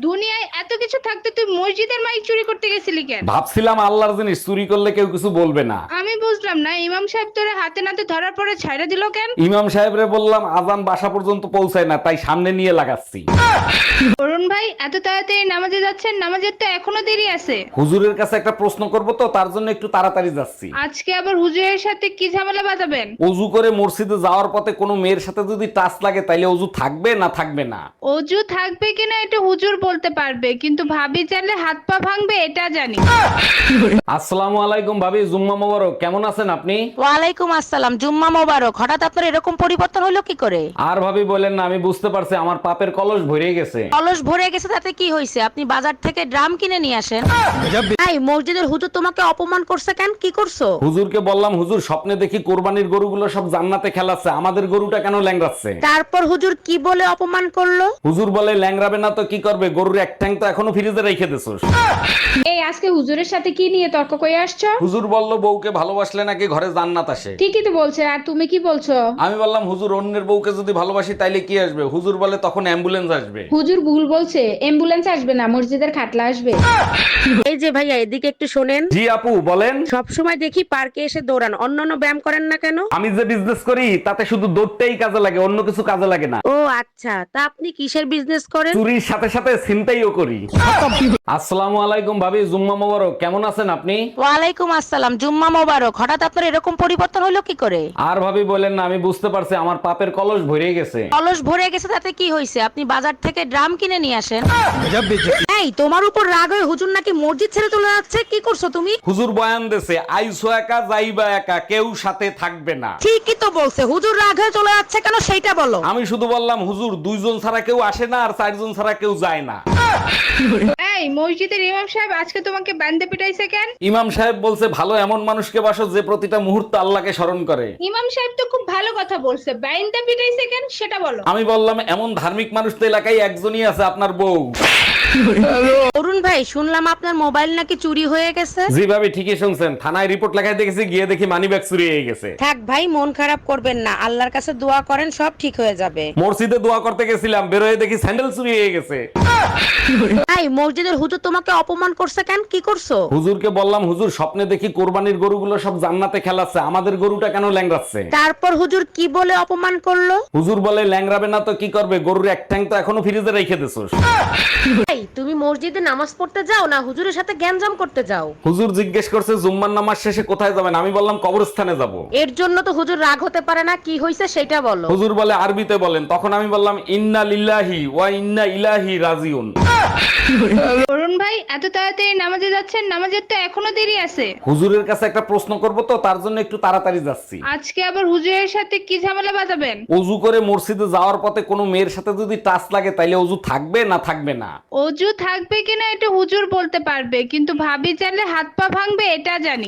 দুনিয়ায় এত কিছু থাকতে তুই মসজিদের মাইক চুরি করতে গেছিলি কেন? ভাবছিলাম আল্লাহর জিনিস চুরি করলে কেউ কিছু বলবে না। আমি বুঝলাম না, ইমাম সাহেব তোরে হাতে নাতে ধরার পরে ছাইড়া দিল কেন? ইমাম সাহেবরে বললাম আজান বাসা পর্যন্ত পৌঁছায় না, তাই সামনে নিয়ে লাগাচ্ছি। অরুণ ভাই, এত তাড়াতাড়ি নামাজে যাচ্ছেন? নামাজের তো এখনো দেরি আছে। হুজুরের কাছে একটা প্রশ্ন করব তো, তার জন্য একটু তাড়াতাড়ি যাচ্ছি। আজকে আবার হুজুরের সাথে কি ঝামেলা বাঁধাবেন? অজু করে মসজিদে যাওয়ার পথে কোনো মেয়ের সাথে যদি টাচ লাগে তাইলে অজু থাকবে না থাকবে না? অজু থাকবে কিনা এটা হুজুর বলতে পারবে, কিন্তু ভাবি চাইলে হাত পা ভাঙবে এটা জানি। আসসালামু আলাইকুম ভাবি, জুম্মা মোবারক। কেমন আছেন আপনি? ওয়ালাইকুম আসসালাম, জুম্মা মোবারক। হঠাৎ আপনার এরকম পরিবর্তন হলো কি করে? আর ভাবি বলেন না, আমি বুঝতে পারছি আমার পাপের কলস ভরে গেছে। কলস ভরে গেছে তাতে কি হয়েছে? আপনি বাজার থেকে ড্রাম কিনে নিয়ে আসেন। এই মসজিদের হুজুর তোমাকে অপমান করছে কেন? কি করছো? হুজুরকে বললাম হুজুর স্বপ্নে দেখি কোরবানির গরুগুলো সব জান্নাতে খেলাচ্ছে, আমাদের গরুটা কেন ল্যাংড়াচ্ছে? তারপর হুজুর কি বলে অপমান করলো? হুজুর বলে ল্যাংড়াবে না তো কি করবে, গরুর এক ঠ্যাং তো এখনো ফ্রিজে রেখে দিছোস। এই আজকে হুজুরের সাথে কি নিয়ে তর্ক করে আসছো? হুজুর বলল বউকে ভালোবাসলে নাকি ঘরে জান্নাত আসে। ঠিকই তো বলছে, আর তুমি কি বলছো? আমি বললাম হুজুর অন্যের বউকে যদি ভালোবাসি তাইলে কি আসবে? হুজুর বলে তখন অ্যাম্বুলেন্স আসবে। হুজুর ভুল বলছে, অ্যাম্বুলেন্স আসবে না, মসজিদের খাটলা আসবে। এই যে ভাইয়া, এদিকে একটু শোনেন। জি আপু বলেন। সব সময় দেখি পার্কে এসে দৌড়ান, অন্যান্য ব্যায়াম করেন না কেন? আমি যে বিজনেস করি তাতে শুধু দৌড়টাই কাজে লাগে, অন্য কিছু কাজে লাগে না। ও আচ্ছা, তা আপনি কিসের বিজনেস করেন? চুরির সাথে সাথে ছিনতাইও করি। আসসালামু আলাইকুম ভাবি, জুম্মা মোবারক। কেমন আছেন আপনি? ওয়ালাইকুম আসসালাম, জুম্মা মোবারক। হঠাৎ আপনার এরকম পরিবর্তন হলো কি করে? আর ভাবি বলেন না, আমি বুঝতে পারছি আমার পাপের কলস ভরে গেছে। কলস ভরে গেছে তাতে কি হয়েছে? আপনি বাজার থেকে ড্রাম কিনে নিয়ে আসেন। এই তোমার উপর রাগ হয়ে হুজুর নাকি মসজিদ ছেড়ে চলে যাচ্ছে, কি করছো তুমি? হুজুর বয়ান দেছে আইসো একা যাইবা একা, কেউ সাথে থাকবে না। ঠিকই তো বলছে, হুজুর রাগ হয়ে চলে যাচ্ছে কেন সেইটা বলো। আমি শুধু বললাম হুজুর দুইজন ছাড়া কেউ আসে না আর চারজন ছাড়া কেউ যায় না। এই মসজিদের ইমাম সাহেব আজকে তোমাকে বান্দে পিটাইছে কেন? ইমাম সাহেব বলছে ভালো এমন মানুষকে বাসো যে প্রতিটা মুহূর্তে আল্লাহকে স্মরণ করে। ইমাম সাহেব তো খুব ভালো কথা বলছে, বাইন্দা পিটাইছে কেন সেটা বলো। আমি বললাম এমন ধার্মিক মানুষ তো এলাকায় একজনই আছে, আপনার বউ। অরুণ ভাই, শুনলাম আপনার মোবাইল নাকি চুরি হয়ে গেছে। জি ভাবি ঠিকই শুনছেন, থানায় রিপোর্ট লেখায় দেখেছি, গিয়ে দেখি মানিব্যাগ চুরি হয়ে গেছে। থাক ভাই, মন খারাপ করবেন না, আল্লাহর কাছে দোয়া করেন, সব ঠিক হয়ে যাবে। মসজিদে দোয়া করতে গেছিলাম, বেরোয় দেখি স্যান্ডেল চুরি হয়ে গেছে। এই মসজিদের হুজুর তোমাকে অপমান করছে কেন? কি করছো? হুজুরকে বললাম হুজুর স্বপ্নে দেখি কোরবানির গরুগুলো সব জান্নাতে খেলাচ্ছে, আমাদের গরুটা কেন ল্যাংড়াচ্ছে? তারপর হুজুর কি বলে অপমান করলো? হুজুর বলে ল্যাংড়াবে না তো কি করবে, গরুর এক ঠ্যাং তো এখনো ফ্রিজে রেখে দিছোস। এই তুমি মসজিদে নামাজ পড়তে যাও না হুজুরের সাথে গ্যাঞ্জাম করতে যাও? হুজুর জিজ্ঞেস করছে জুম্মার নামাজ শেষে কোথায় যাবেন, আমি বললাম কবরস্থানে যাব। এর জন্য তো হুজুর রাগ হতে পারে না, কি হয়েছে সেটা বলো। হুজুর বলে আরবিতে বলেন, তখন আমি বললাম ইন্না লিল্লাহি ওয়া ইন্না ইলাইহি রাজিউন। অরুণ ভাই, এত তাড়াতাড়ি নামাজে যাচ্ছেন? নামাজের তো এখনো দেরি আছে। হুজুরের কাছে একটা প্রশ্ন করব তো, তার জন্য একটু তাড়াতাড়ি যাচ্ছি। আজকে আবার হুজুরের সাথে কি ঝামেলা বাঁধাবেন? অজু করে মসজিদে যাওয়ার পথে কোনো মেয়ের সাথে যদি টাচ লাগে তাইলে অজু থাকবে না থাকবে না? অজু থাকবে কিনা এটা হুজুর বলতে পারবে, কিন্তু ভাবি চাইলে হাত পা ভাঙবে এটা জানি।